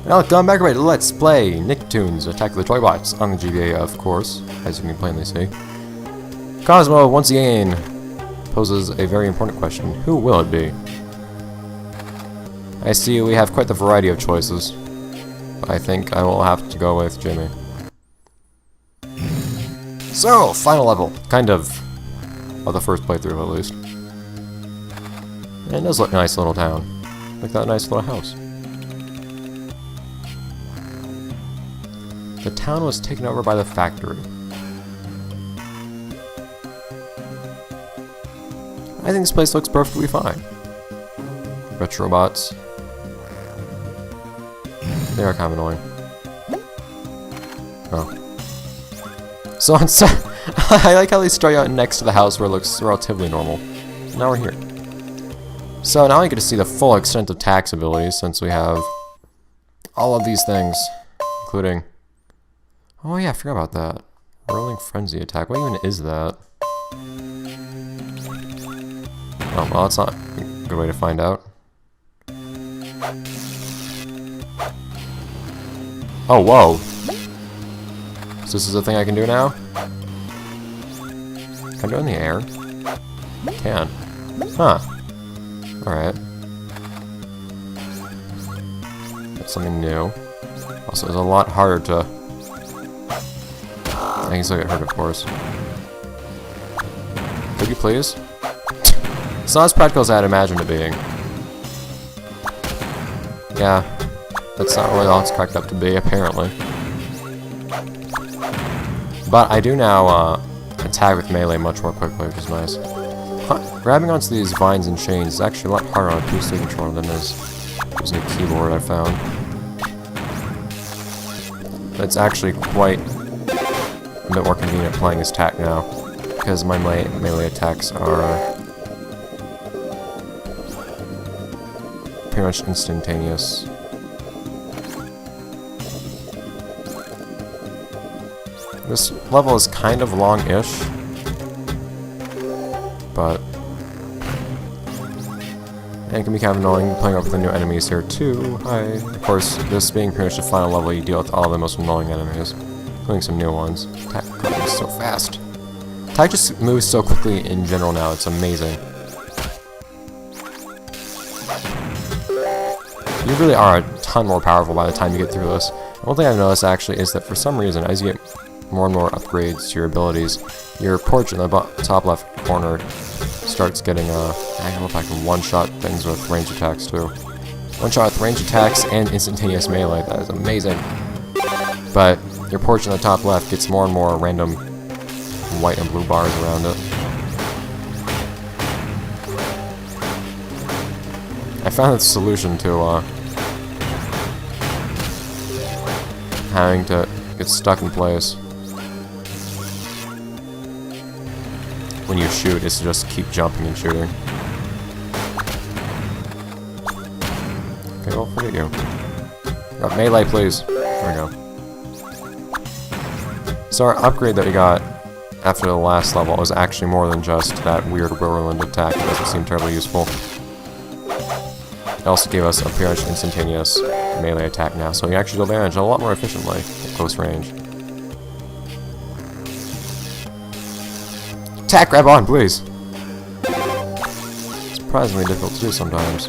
Now, come back right, let's play Nicktoons, Attack of the Toybots, on the GBA, of course, as you can plainly see. Cosmo, once again, poses a very important question. Who will it be? I see we have quite the variety of choices. I think I will have to go with Jimmy. So, final level. Kind of the first playthrough, at least. And it does look a nice little town. Like that nice little house. The town was taken over by the factory. I think this place looks perfectly fine. Retrobots. They are kind of annoying. Oh. So instead, I like how they start out next to the house where it looks relatively normal. Now we're here. So now I get to see the full extent of tax abilities since we have all of these things, including... Oh yeah, I forgot about that. Whirling Frenzy attack. What even is that? Oh, well, that's not a good way to find out. Oh, whoa. So this is a thing I can do now? Can I do it in the air? Can. Huh. Alright. That's something new. Also, it's a lot harder to... I can still get hurt, of course. Could you please? It's not as practical as I'd imagined it being. Yeah, that's not really all it's cracked up to be, apparently. But I do now attack with melee much more quickly, which is nice. Grabbing onto these vines and chains is actually a lot harder on a PC controller than it is using a keyboard, I found. It's actually quite a bit more convenient playing as attack now, because my melee attacks are pretty much instantaneous. This level is kind of long-ish, but it can be kind of annoying playing up with the new enemies here too. Hi. Of course, this being pretty much the final level, you deal with all the most annoying enemies, including some new ones. Attack is so fast. Attack just moves so quickly in general now, it's amazing. You really are a ton more powerful by the time you get through this. One thing I've noticed actually is that for some reason, as you get more and more upgrades to your abilities, your portrait in the top left corner starts getting I don't know if I can one-shot things with range attacks too. One-shot with range attacks and instantaneous melee, that is amazing. But your portrait in the top left gets more and more random white and blue bars around it. I found the solution to having to get stuck in place when you shoot is to just keep jumping and shooting. Okay, well, forget you. Got melee, please. There we go. So our upgrade that we got after the last level was actually more than just that weird whirlwind attack. It doesn't seem terribly useful. It also gave us a pretty much instantaneous melee attack now, so we can actually deal damage a lot more efficiently at close range. Attack, grab on, please! Surprisingly difficult to do sometimes.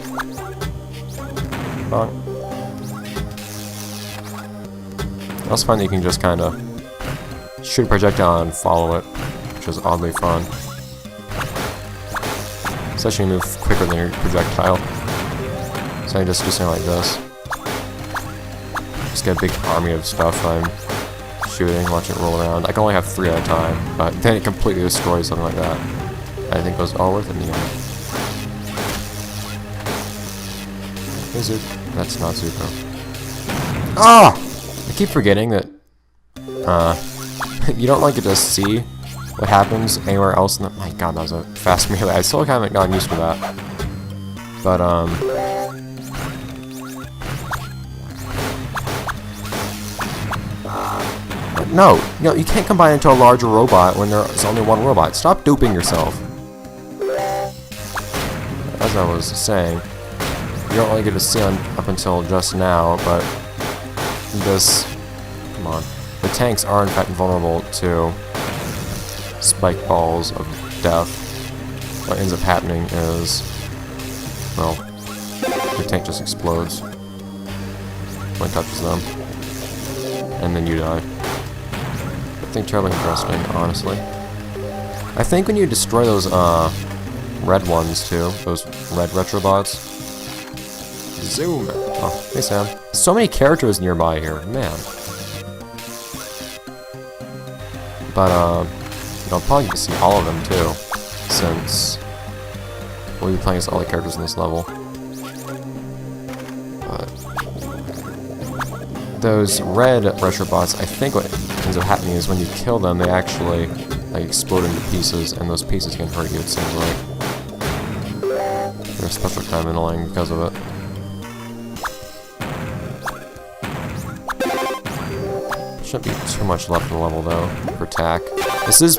Bonk. I also find that you can just kind of shoot a projectile and follow it, which is oddly fun. Especially when you move quicker than your projectile. So I can just do something like this. Just get a big army of stuff I'm shooting, watch it roll around. I can only have 3 at a time, but then it completely destroys something like that. I think it was all worth it in the end. Is it? That's not Zuko. Ah! I keep forgetting that you don't like get to see what happens anywhere else in the... My god, that was a fast melee. I still haven't gotten used to that. But no, you can't combine into a larger robot when there's only one robot. Stop duping yourself. As I was saying, you don't really get to see up until just now, but this... Come on. The tanks are in fact vulnerable to spike balls of death. What ends up happening is... Well, the tank just explodes when it touches them. And then you die. Nothing terribly interesting, honestly. I think when you destroy those, red ones, too, those red retrobots... Zoom! Oh, hey Sam. So many characters nearby here, man. But, I'll probably get to see all of them, too, since we'll be playing as all the characters in this level. But those red retrobots, I think what ends up happening is when you kill them, they actually like explode into pieces, and those pieces can hurt you, it seems like. They're especially kind of annoying because of it. Shouldn't be too much left in the level though for attack. This is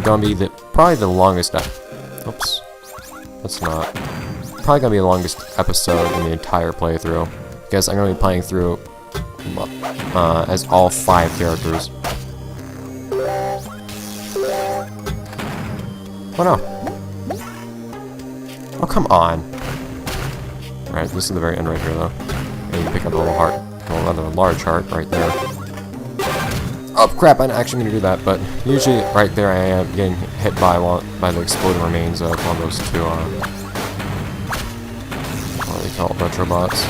gonna be probably the longest oops. That's not. Probably gonna be the longest episode in the entire playthrough. Because I'm gonna be playing through as all 5 characters. Oh no. Oh come on. Alright, this is the very end right here though. And you can pick up a little heart. Well, rather a large heart right there. Oh crap, I'm actually going to do that, but usually right there I am getting hit by the exploding remains of one of those 2, what do they call it, retrobots.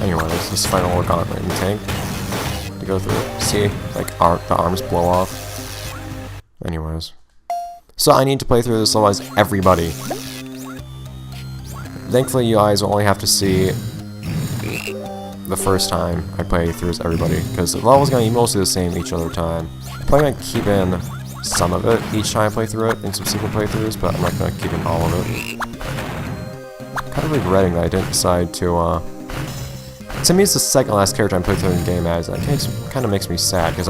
Anyways, this final little gauntlet in the tank to go through. See, like, the arms blow off. Anyways. So I need to play through this level as everybody. Thankfully you guys will only have to see the first time I play through as everybody, because the level's going to be mostly the same each other time. I'm probably going to keep in some of it each time I play through it in subsequent playthroughs, but I'm not going to keep in all of it. Kind of regretting that I didn't decide to, Timmy's the second last character I'm playing through the game as, and that kind of makes me sad, because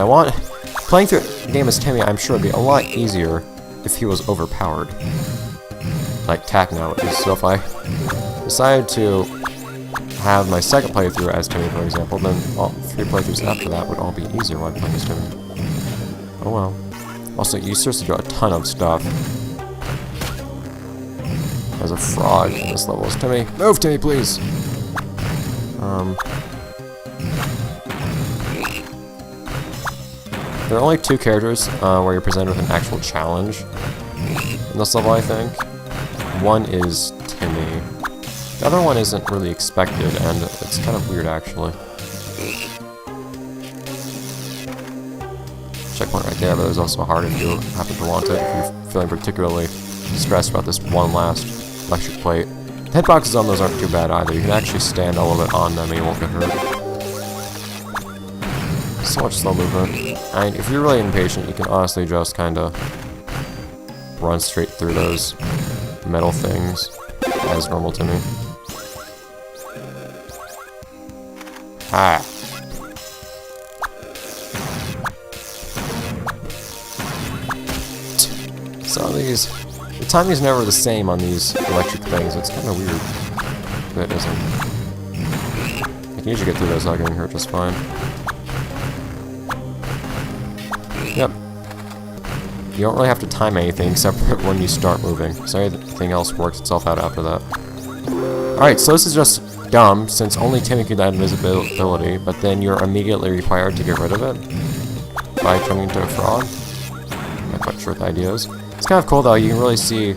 playing through the game as Timmy, I'm sure would be a lot easier if he was overpowered. Like Tack nowadays. So if I decided to have my second playthrough as Timmy, for example, then all 3 playthroughs after that would all be easier when playing as Timmy. Oh well. Also, you seriously do a ton of stuff as a frog in this level. Timmy, move, Timmy, please! There are only 2 characters where you're presented with an actual challenge in this level, I think. One is Timmy. The other one isn't really expected, and it's kind of weird, actually. Checkpoint right there, but there's also a heart if you happen to want it, if you're feeling particularly stressed about this one last electric plate. The hitboxes on those aren't too bad either. You can actually stand a little bit on them and you won't get hurt. So much slow movement. And if you're really impatient, you can honestly just kind of run straight through those metal things as normal to me. Ah. Some of these, the timing's never the same on these electric things. It's kind of weird. But it isn't. I can usually get through those without getting hurt just fine. Yep. You don't really have to time anything except for when you start moving. So everything else works itself out after that. Alright, so this is just dumb, since only Timmy can add invisibility, but then you're immediately required to get rid of it by turning into a frog. I'm not quite sure what the idea is. It's kind of cool though, you can really see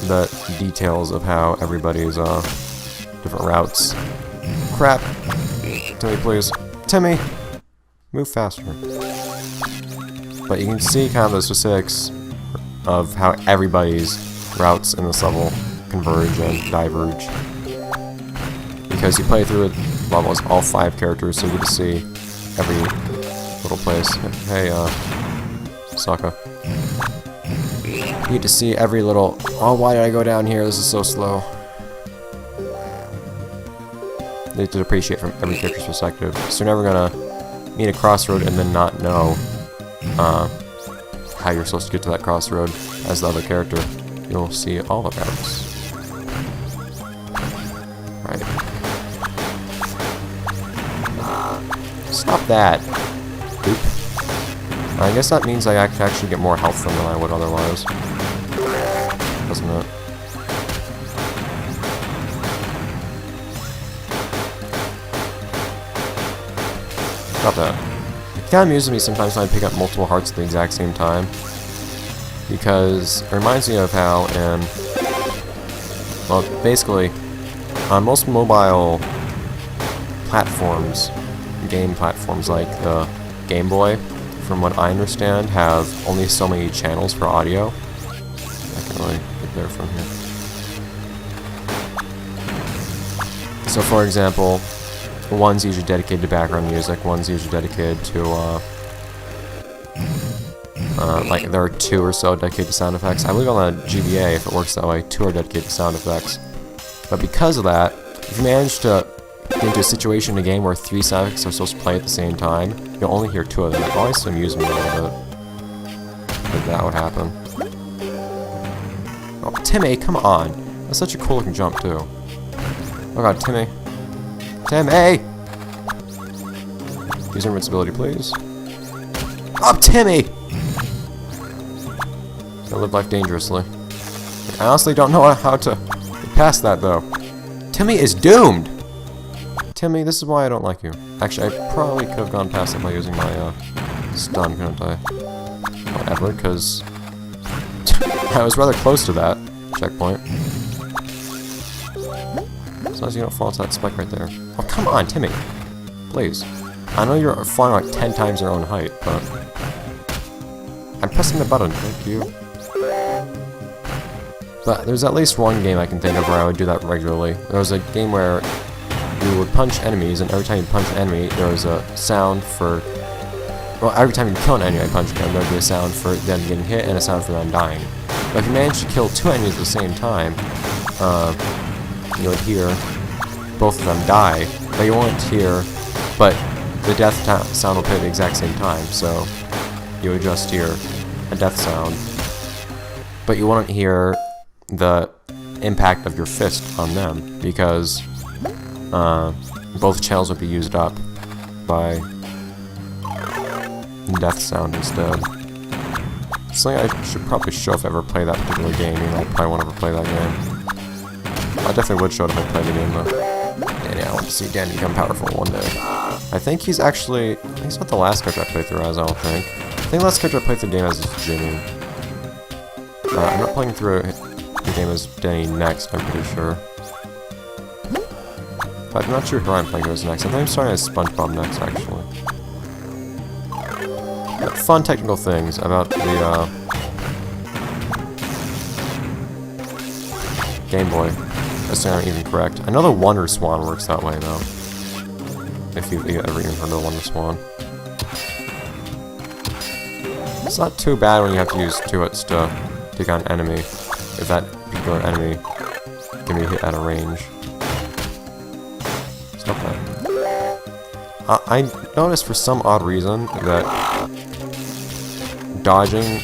the details of how everybody's different routes. Crap. Timmy, please. Timmy! Move faster. But you can see kind of the specifics of how everybody's routes in this level converge and diverge. Because you play through it level as all 5 characters, so you get to see every little place. Hey, Sokka. You get to see every little... Oh, why did I go down here? This is so slow. You have to appreciate from every character's perspective. So you're never gonna meet a crossroad and then not know how you're supposed to get to that crossroad as the other character. You'll see all the routes. Right. Stop that. Oop. I guess that means I can actually get more health from than I would otherwise. Doesn't it? Stop that. It kind of amuses me sometimes when I pick up multiple hearts at the exact same time. Because it reminds me of how in... Well, basically, on most mobile platforms, game platforms like the Game Boy, from what I understand, have only so many channels for audio. I can really get there from here. So, for example, one's usually dedicated to background music, one's usually dedicated to, like, there are 2 or so dedicated to sound effects. I believe on the GBA, if it works that way, 2 are dedicated to sound effects. But because of that, if you manage to get into a situation in a game where 3 sound effects are supposed to play at the same time, you'll only hear 2 of them. It always amused me a little bit that that would happen. Oh, Timmy, come on! That's such a cool looking jump, too. Oh god, Timmy. Timmy! Use your invincibility, please. Oh, Timmy! Gotta live life dangerously. I honestly don't know how to get past that, though. Timmy is doomed! Timmy, this is why I don't like you. Actually, I probably could have gone past it by using my, stun, couldn't I? Whatever, because... I was rather close to that checkpoint. As long as you don't fall into that spike right there. Oh, come on, Timmy! Please. I know you're flying like 10 times your own height, but... I'm pressing the button, thank you. But there's at least one game I can think of where I would do that regularly. There was a game where you would punch enemies, and every time you punch an enemy, there was a sound for... Well, every time you kill an enemy I punch them, there would be a sound for them getting hit and a sound for them dying. But if you manage to kill 2 enemies at the same time, you would hear both of them die, but you won't hear... But the death sound will play at the exact same time, so you would just hear a death sound. But you wouldn't hear the impact of your fist on them, because both channels would be used up by death sound instead. Something I should probably show if I ever play that particular game, I probably won't ever play that game. I definitely would show it if I played the game though. Danny, I want to see Danny become powerful one day. I think he's actually... he's not the last character I played through as, I don't think. I think the last character I played through the game as is Jimmy. I'm not playing through the game as Danny next, I'm pretty sure. But I'm not sure who I'm playing as next. I think I'm starting as SpongeBob next, actually. But fun technical things about the Game Boy. That's not even correct. I know the Wonder Swan works that way, though. If you've ever even heard of the Wonder Swan. It's not too bad when you have to use 2 hits to take on an enemy, if that particular enemy can be hit at a range. Stop that. I noticed for some odd reason that dodging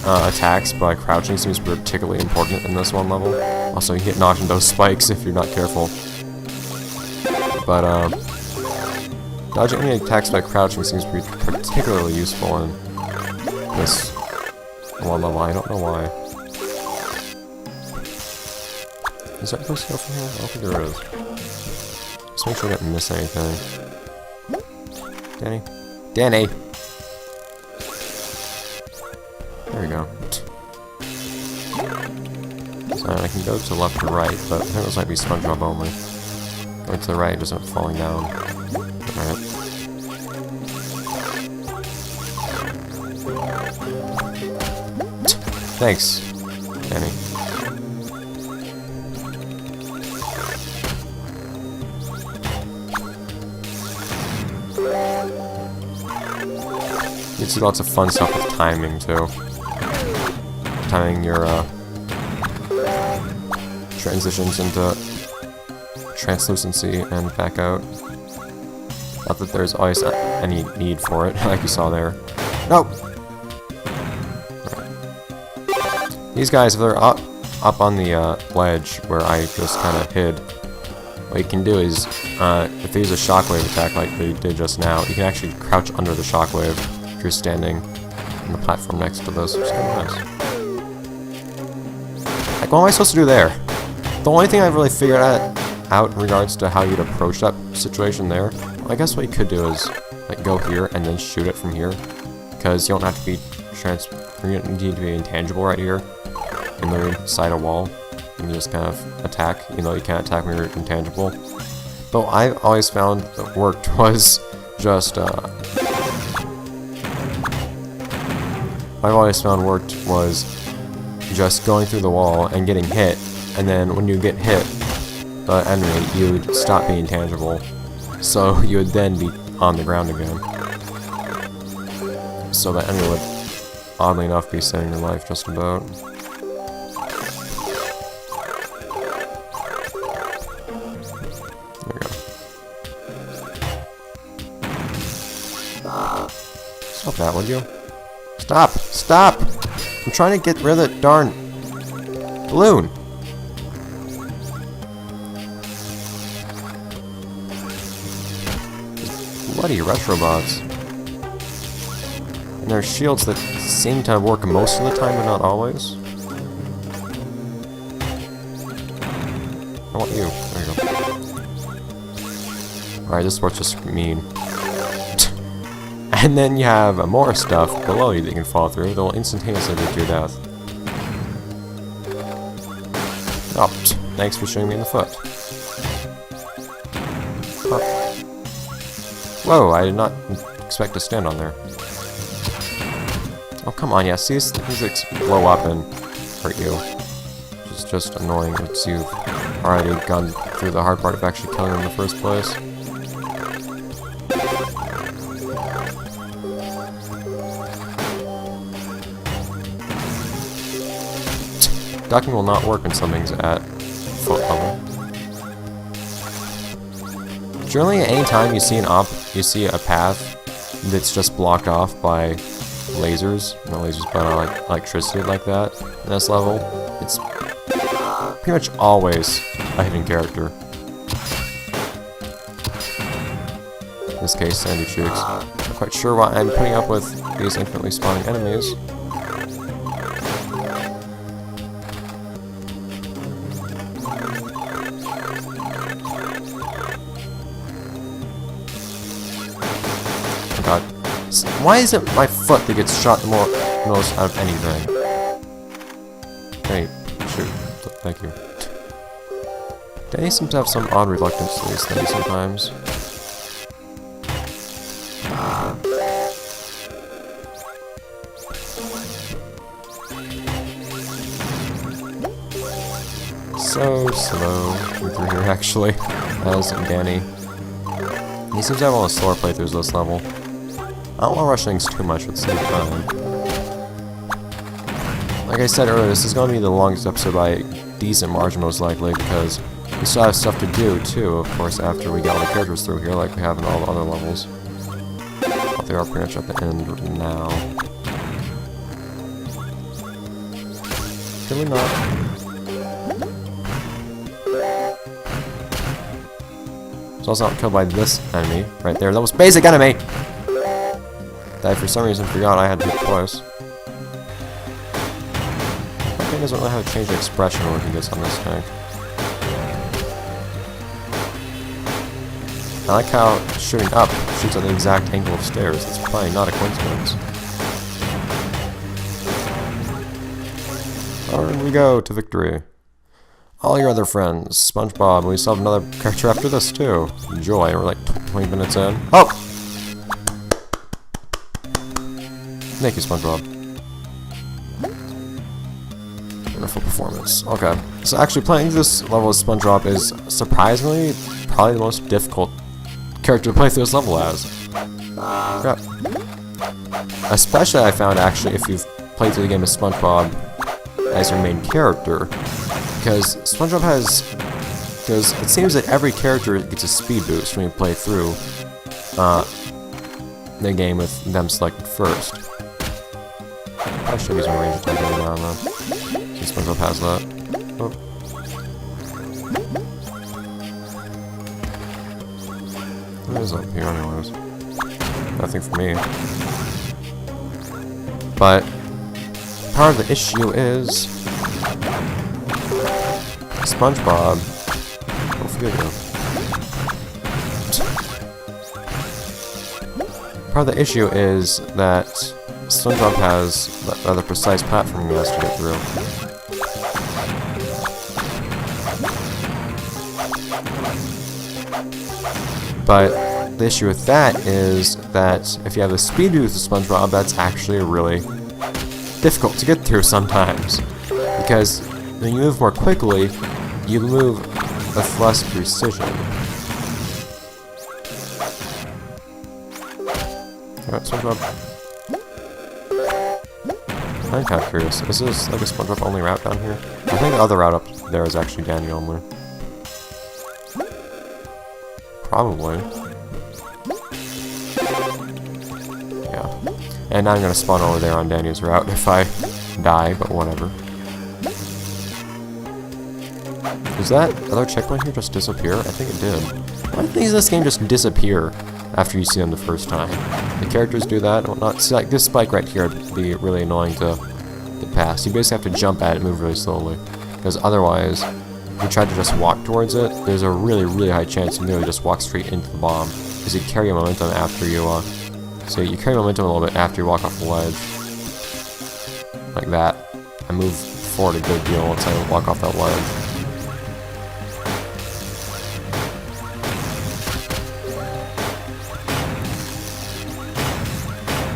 attacks by crouching seems particularly important in this one level. Also, you get knocked into those spikes if you're not careful. But, dodging any attacks by crouching seems to be particularly useful in this one level. I don't know why. Is there a place to go from here? I don't think there is. Just make sure I didn't miss anything. Danny? Danny! There we go. So I can go to left or right, but I think this might be SpongeBob only. Going to the right isn't falling down. Alright. Thanks, Danny. You can see lots of fun stuff with timing, too. Timing your, transitions into translucency and back out. Not that there's always any need for it, like you saw there. No! Right. These guys, if they're up on the ledge where I just kind of hid, what you can do is, if they use a shockwave attack like they did just now, you can actually crouch under the shockwave if you're standing on the platform next to those, which is kind of nice. Like, what am I supposed to do there? The only thing I've really figured out in regards to how you'd approach that situation there, well, I guess what you could do is, like, go here and then shoot it from here, because you don't have to be you don't need to be intangible right here, and they're inside a wall. You can just kind of attack, even though you can't attack when you're intangible. But what I've always found that worked was just, just going through the wall and getting hit, and then when you get hit, the enemy, you'd stop being tangible, so you would then be on the ground again. So the enemy would, oddly enough, be saving your life just about. There we go. Stop that, would you? Stop! Stop! I'm trying to get rid of that darn balloon! Bloody Retrobots. And their shields that seem to work most of the time, but not always. I want you. There you go. Alright, this part's just mean. And then you have more stuff below you that you can fall through that will instantaneously lead to your death. Oh, thanks for shooting me in the foot. Huh. Whoa, I did not expect to stand on there. Oh, come on, yeah, see, these blow up and hurt you. Which is just annoying once you've already gone through the hard part of actually killing them in the first place. Ducking will not work when something's at foot level. Generally, any time you see a path that's just blocked off by lasers, not lasers, but electricity like that in this level, it's pretty much always a hidden character. In this case, Sandy Cheeks. Not quite sure why I'm putting up with these infinitely spawning enemies. God. Why is it my foot that gets shot the most out of anything? Hey, shoot. Thank you. Danny seems to have some odd reluctance to these things sometimes. So slow through here, actually, as Danny. He seems to have all the slower playthroughs this level. I don't want to rush things too much at the same time. Like I said earlier, this is going to be the longest episode by a decent margin, most likely, because we still have stuff to do, too, of course, after we get all the characters through here, like we have in all the other levels. But they are pretty much at the end now. Did we not? So I was not killed by this enemy, right there. That was basic enemy! That I for some reason forgot I had to hit twice. That thing doesn't really have a change of expression when he gets on this tank. I like how shooting up shoots at the exact angle of stairs. It's probably not a coincidence. Alright, we go to victory. All your other friends, SpongeBob, we still have another character after this too. Enjoy, we're like 20 minutes in. Oh! Thank you, SpongeBob. Wonderful performance. Okay, so actually playing this level as SpongeBob is surprisingly probably the most difficult character to play through this level as. Yeah. Especially I found actually if you've played through the game as SpongeBob as your main character. Because SpongeBob has... Because it seems that every character gets a speed boost when you play through the game with them selected first. I should use my range attack every now and then. Since SpongeBob has that. Oh. What is up here anyways? Nothing for me. But part of the issue is SpongeBob. Go figure. Part of the issue is that SpongeBob has rather precise platforming he has to get through. But the issue with that is that if you have a speed boost with SpongeBob, that's actually really difficult to get through sometimes. Because when you move more quickly, you move with less precision. Alright, SpongeBob. I'm kind of curious. Is this like a SpongeBob only route down here? I think the other route up there is actually Danny only. Probably. Yeah. And I'm gonna spawn over there on Danny's route if I die, but whatever. Does that other checkpoint here just disappear? I think it did. Why do things in this game just disappear after you see them the first time? The characters do that and whatnot. See, like this spike right here would be really annoying to get past. You basically have to jump at it and move really slowly. Because otherwise, if you try to just walk towards it, there's a really, really high chance you nearly just walk straight into the bomb. Because you carry momentum after you, so you carry momentum a little bit after you walk off the ledge. Like that. I move forward a good deal once I walk off that ledge.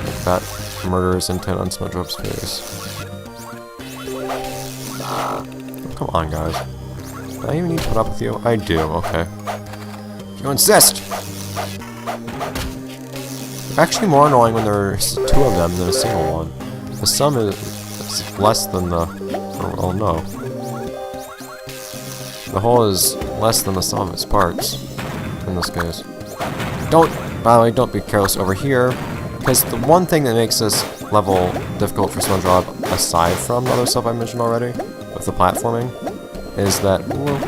Like that murderous intent on SpongeBob's face. Oh, come on, guys. Do I even need to put up with you? I do, okay. You insist! They're actually more annoying when there's two of them than a single one. The sum is less than the... oh no. The whole is less than the sum of its parts, in this case. By the way, don't be careless over here, because the one thing that makes this level difficult for SpongeBob, aside from the other stuff I mentioned already, with the platforming, is that, well,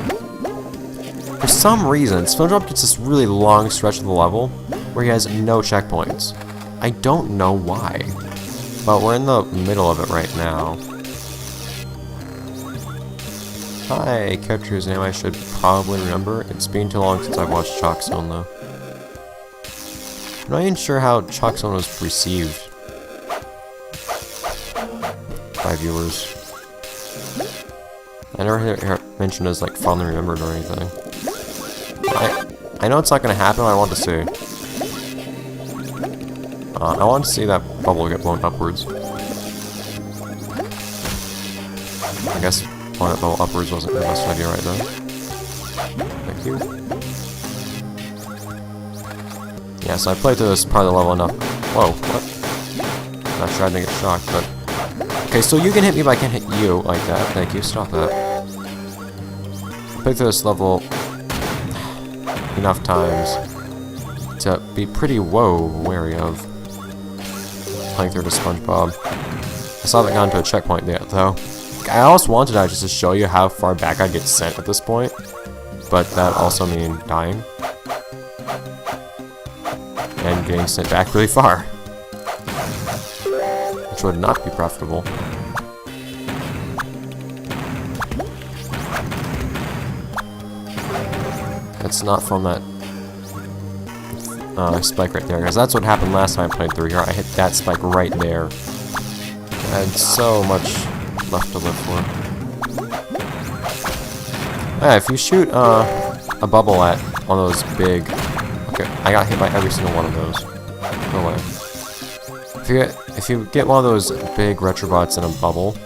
for some reason, SpongeBob gets this really long stretch of the level where he has no checkpoints. I don't know why, but we're in the middle of it right now. Hi, character whose name I should probably remember. It's been too long since I've watched Chalk Zone, though. I'm not even sure how Chalk Zone was received by viewers. I never hear it mentioned as like fondly remembered or anything. I know it's not gonna happen. I want to see. I want to see that bubble get blown upwards. I guess blowing that bubble upwards wasn't the best idea right then. Thank you. Yeah, so I played through this part of the level enough. Whoa, what? Not sure I didn't get shocked, but... okay, so you can hit me, but I can't hit you like that. Thank you, stop that. I played through this level enough times to be pretty wary of playing through the SpongeBob. I still haven't gotten to a checkpoint yet, though. I almost wanted to just to show you how far back I get sent at this point, but that also means dying. And getting sent back really far. Which would not be profitable. It's not from that spike right there, because that's what happened last time I played through here. I hit that spike right there. I had so much left to live for. Yeah, if you shoot a bubble at one of those big... okay, I got hit by every single one of those. No way. If you get one of those big Retrobots in a bubble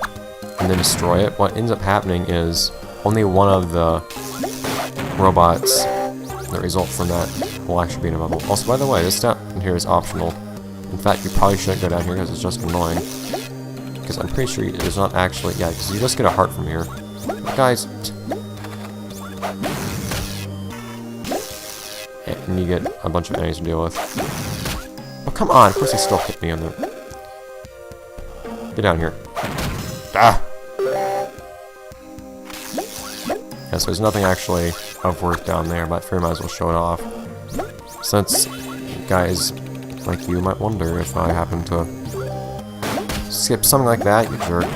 and then destroy it, what ends up happening is only one of the robots that result from that will actually be in a bubble. Also, by the way, this down here is optional. In fact, you probably shouldn't go down here because it's just annoying. Because I'm pretty sure there's not actually... yeah, because you just get a heart from here. But guys... and you get a bunch of enemies to deal with. Oh, come on! Of course they still hit me on there. Get down here. Ah! Yeah, so there's nothing actually of worth down there, but I might as well show it off. Since guys like you might wonder if I happen to skip something like that, you jerk.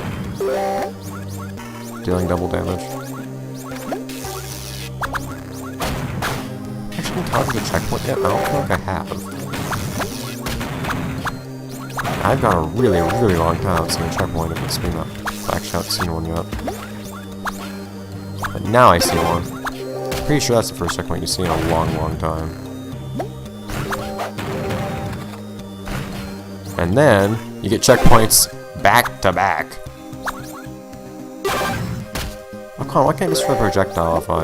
Dealing double damage. Actually, targeted a checkpoint yet? I don't feel like I have. I've gone a really, really long time without seeing a checkpoint if it's been that. I've actually haven't seen one yet. But now I see one. Pretty sure that's the first checkpoint you see in a long, long time. And then, you get checkpoints back to back. Oh, come on, why can't I destroy a projectile if I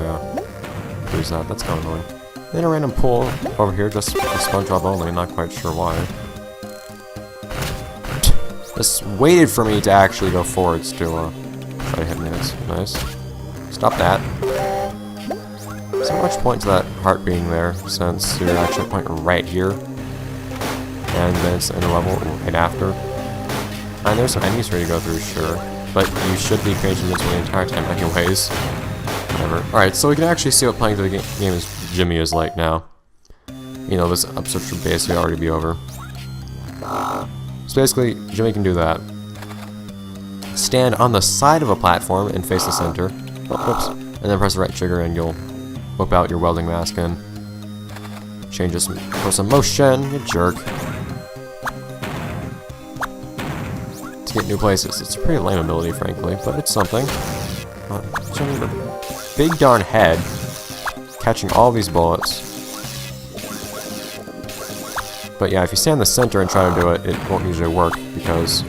use that? That's kind of annoying. Then a random pool over here, just for SpongeBob only, not quite sure why. Just waited for me to actually go forwards to try to hit me. That's nice. Stop that. There's not much point to that heart being there, since you're at a checkpoint right here. And then it's in a level right after. And there's some enemies for you to go through, sure. But you should be paging this the entire time anyways. Whatever. Alright, so we can actually see what playing through the game as Jimmy is like now. You know, this episode should basically already be over. So basically, Jimmy can do that. Stand on the side of a platform and face the center. Oh, whoops. And then press the right trigger and you'll whip out your welding mask and change this for some motion, you jerk. To get new places. It's a pretty lame ability, frankly, but it's something. Jimmy, the big darn head, catching all these bullets. But yeah, if you stand in the center and try to do it, it won't usually work, because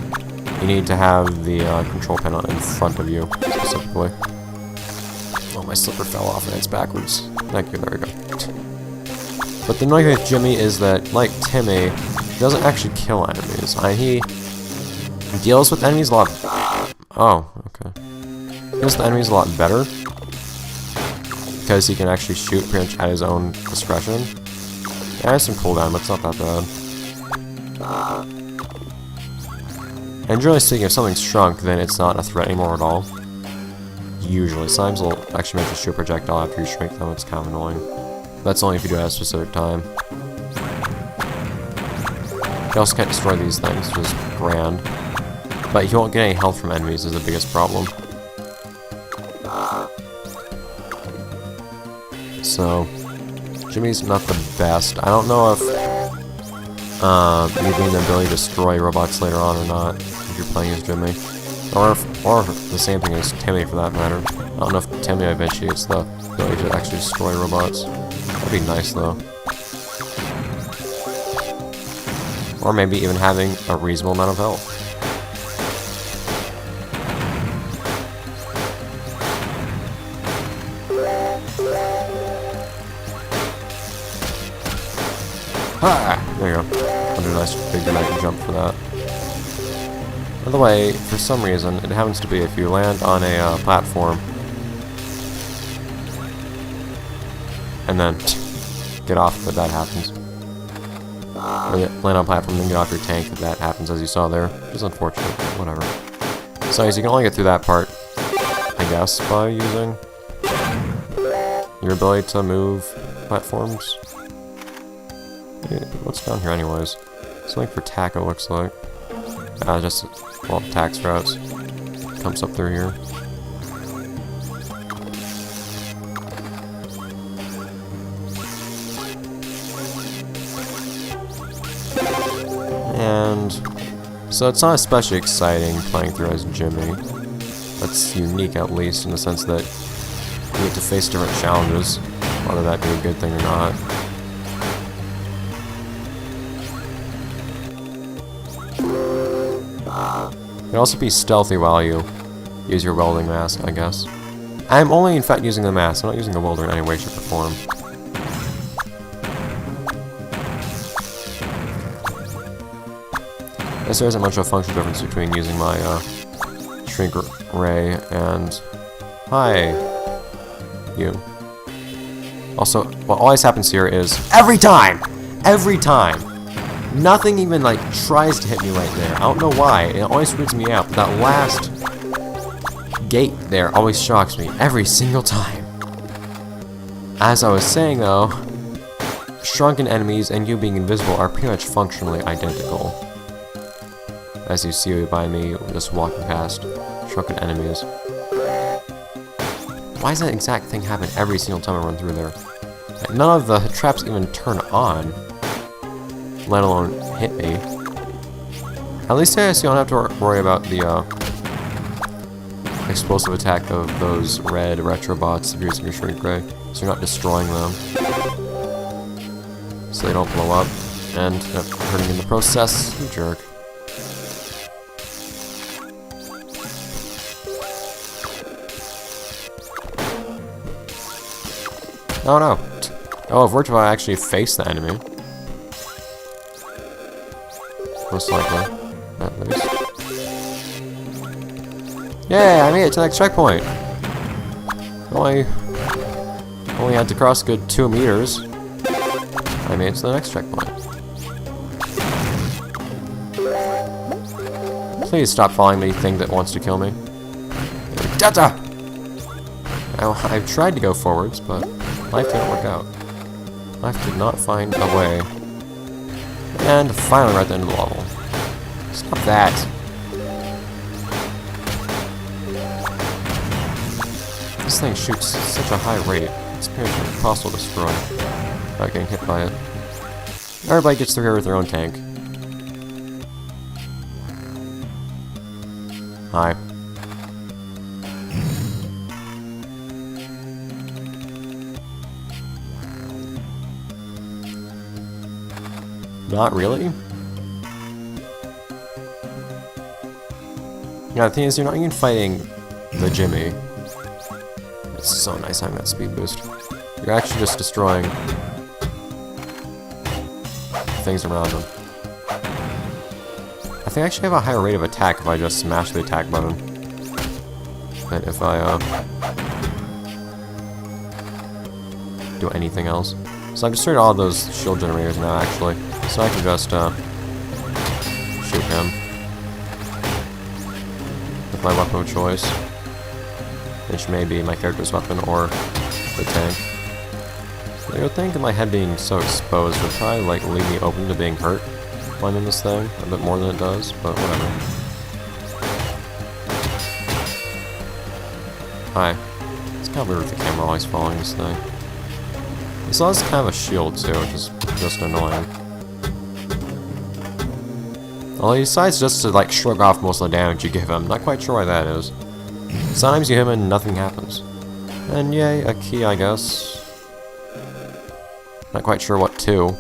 you need to have the control panel in front of you, specifically. Oh, my slipper fell off and it's backwards. Thank you, there we go. But the annoying thing with Jimmy is that, like Timmy, he doesn't actually kill enemies. He deals with enemies a lot... Oh, okay. He deals with enemies a lot better, because he can actually shoot pretty much at his own discretion. Yeah, it has some cooldown, but it's not that bad. And generally speaking, if something's shrunk, then it's not a threat anymore at all. Usually. Sometimes it'll actually make you shoot a projectile after you shrink them, it's kind of annoying. That's only if you do it at a specific time. You also can't destroy these things, which is grand. But you won't get any health from enemies is the biggest problem. So... Jimmy's not the best. I don't know if you gain the ability to destroy robots later on or not, if you're playing as Jimmy. Or if the same thing as Timmy, for that matter. I don't know if Timmy eventually gets the ability to actually destroy robots. That'd be nice, though. Or maybe even having a reasonable amount of health. Ah! There you go. I'll do a nice big dramatic jump for that. By the way, for some reason, it happens to be if you land on a platform and then get off, but that happens. Or land on a platform and then get off your tank, that happens, as you saw there. Which is unfortunate, but whatever. So you can only get through that part, I guess, by using your ability to move platforms. What's down here anyways? Something for taco looks like. Just, well, tax routes. Comes up through here. And so it's not especially exciting playing through as Jimmy. That's unique, at least, in the sense that you get to face different challenges, whether that be a good thing or not. You can also be stealthy while you use your welding mask, I guess. I'm only, in fact, using the mask. I'm not using the welder in any way, shape, or form. I guess there isn't much of a functional difference between using my shrink ray and... Hi! You. Also, what always happens here is... Every time! Every time! Nothing even, like, tries to hit me right there. I don't know why. It always freaks me out. That last gate there always shocks me. Every single time. As I was saying, though, shrunken enemies and you being invisible are pretty much functionally identical. As you see by me just walking past shrunken enemies. Why does that exact thing happen every single time I run through there? Like, none of the traps even turn on, let alone hit me. At least I guess you don't have to worry about the explosive attack of those red retrobots if you're using your shrink ray, so you're not destroying them. So they don't blow up and end up hurting in the process, you jerk. Oh no. Oh, if I actually face the enemy. Most likely. At least. Yay, I made it to the next checkpoint! Only had to cross a good 2 meters. I made it to the next checkpoint. Please stop following me, thing that wants to kill me. Data! I've tried to go forwards, but life didn't work out. Life did not find a way. And finally, we're at the end of the level. Stop that. This thing shoots such a high rate. It's pretty much impossible to destroy without getting hit by it. Everybody gets through here with their own tank. Hi. Not really? Yeah, the thing is, you're not even fighting the Jimmy. It's so nice having that speed boost. You're actually just destroying things around them. I think I actually have a higher rate of attack if I just smash the attack button than if I do anything else. So I've destroyed all those shield generators now, actually. So I can just shoot him with my weapon of choice, which may be my character's weapon or the tank. I would think my head being so exposed would probably like leave me open to being hurt while I'm in this thing a bit more than it does, but whatever. Hi. It's kind of weird with the camera always following this thing. This has kind of a shield too, which is just annoying. Well, he decides just to like shrug off most of the damage you give him. Not quite sure why that is. Sometimes you hit him and nothing happens. And yay, a key, I guess. Not quite sure what to.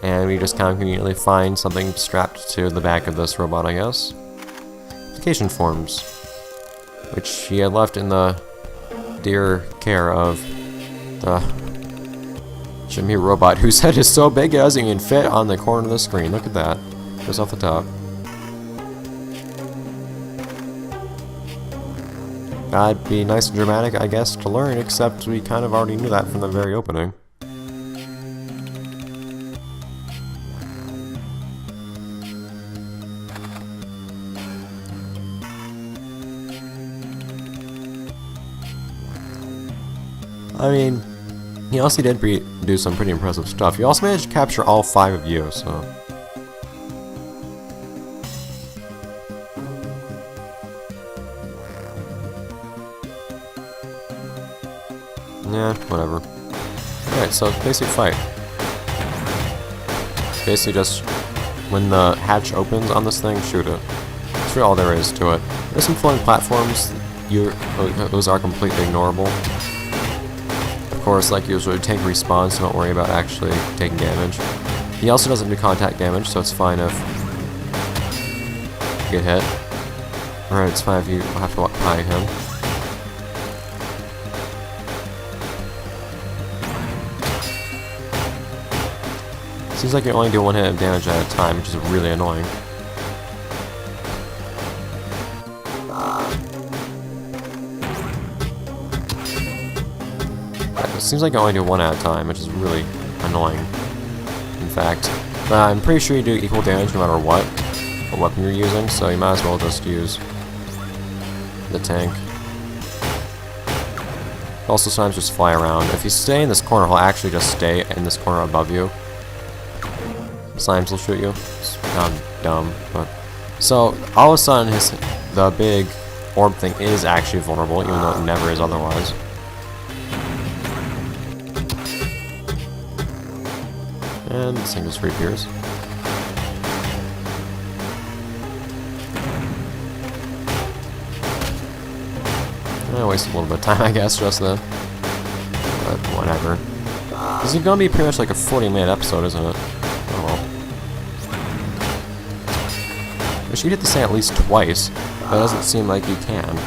And we just kind of conveniently find something strapped to the back of this robot, I guess. Application forms, which he had left in the dear care of the Jimmy robot, whose head is so big it doesn't even fit on the corner of the screen. Look at that. Just off the top. That'd be nice and dramatic, I guess, to learn, except we kind of already knew that from the very opening. I mean, he also did do some pretty impressive stuff. He also managed to capture all 5 of you, so... yeah, whatever. Alright, so basic fight. Basically just, when the hatch opens on this thing, shoot it. That's really all there is to it. There's some floating platforms. Those are completely ignorable. Of course, like usually, tank respawns, so don't worry about actually taking damage. He also doesn't do contact damage, so it's fine if you get hit. Alright, it's fine if you have to walk by him. Seems like you only do 1 hit of damage at a time, which is really annoying. It seems like you only do 1 at a time, which is really annoying, in fact. But I'm pretty sure you do equal damage no matter what weapon you're using, so you might as well just use the tank. Also sometimes just fly around. If you stay in this corner, he'll actually just stay in this corner above you. Slimes will shoot you. It's kind of dumb, but... So, all of a sudden, the big orb thing is actually vulnerable, even though it never is otherwise. And this thing just reappears. I wasted a little bit of time, I guess, just then. But whatever. This is gonna be pretty much like a 40-minute episode, isn't it? Oh well. Wish you hit this thing at least twice, but it doesn't seem like you can.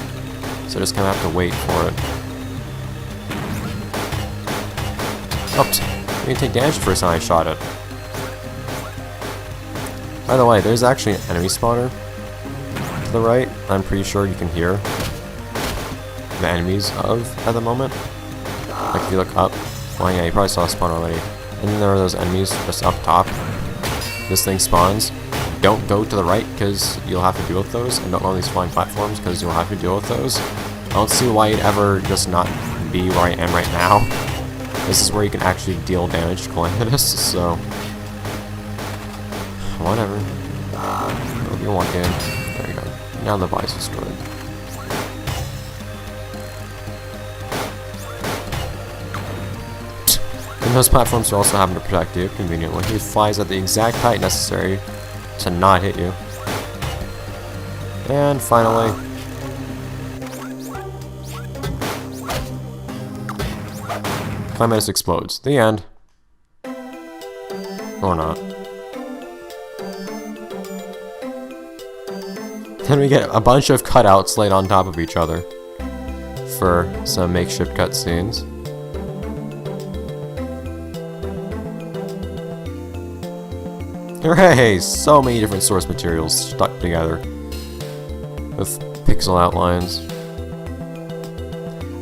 So just kinda have to wait for it. Oops. You can take damage the first time I shot it. By the way, there's actually an enemy spawner to the right. I'm pretty sure you can hear the enemies at the moment. Like if you look up, well yeah, you probably saw a spawn already. And then there are those enemies just up top. This thing spawns. Don't go to the right because you'll have to deal with those, and don't go on these flying platforms because you'll have to deal with those. I don't see why you'd ever just not be where I am right now. This is where you can actually deal damage to Calamitous, so... Whatever. Hope you walk in. There you go. Now the body's destroyed. And those platforms are also having to protect you, conveniently. He flies at the exact height necessary to not hit you. And finally... Calamitous explodes. The end. Or not. Then we get a bunch of cutouts laid on top of each other for some makeshift cutscenes. Hooray! So many different source materials stuck together with pixel outlines.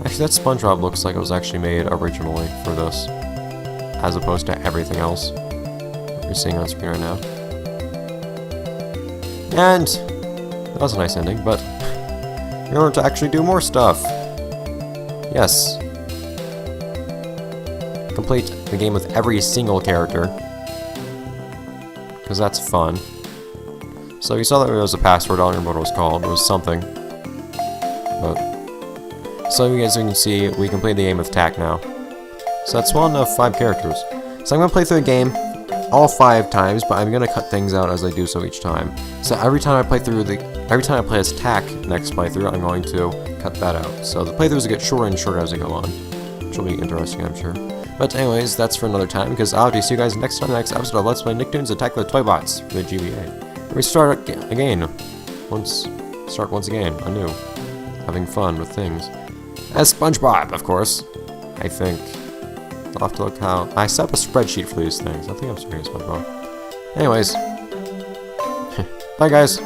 Actually, that SpongeBob looks like it was actually made originally for this, as opposed to everything else you're seeing on screen right now. And that was a nice ending, but in order to actually do more stuff, yes, complete the game with every single character, because that's fun. So you saw that there was a password. I don't remember what it was called. It was something. But so as you can see, we completed the game with TAC now. So that's one of 5 characters. So I'm gonna play through the game all 5 times, but I'm gonna cut things out as I do so each time. So every time I play as TAC next playthrough, I'm going to cut that out. So the playthroughs will get shorter and shorter as they go on, which will be interesting, I'm sure. But anyways, that's for another time, because I'll see you guys next time, the next episode of Let's Play Nicktoons Attack the Toybots for the GBA. We start again, once again, anew, having fun with things. As SpongeBob, of course, I think. I'll have to look how... I set up a spreadsheet for these things. I think I'm serious, SpongeBob. Anyways. Bye, guys.